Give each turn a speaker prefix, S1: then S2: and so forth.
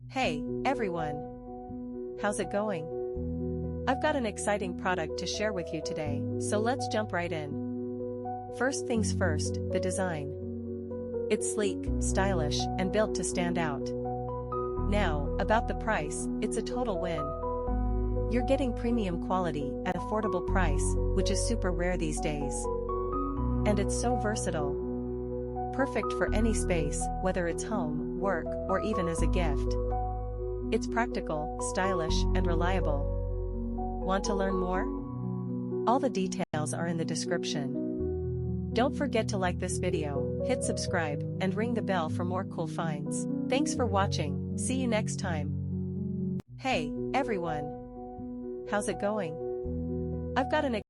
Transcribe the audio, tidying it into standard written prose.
S1: Hey, everyone! How's it going? I've got an exciting product to share with you today, so let's jump right in. First things first, the design. It's sleek, stylish, and built to stand out. Now, about the price, it's a total win. You're getting premium quality at affordable price, which is super rare these days. And it's so versatile. Perfect for any space, whether it's home, work, or even as a gift. It's practical, stylish, and reliable. Want to learn more? All the details are in the description. Don't forget to like this video, hit subscribe, and ring the bell for more cool finds. Thanks for watching, see you next time. Hey, everyone! How's it going? I've got an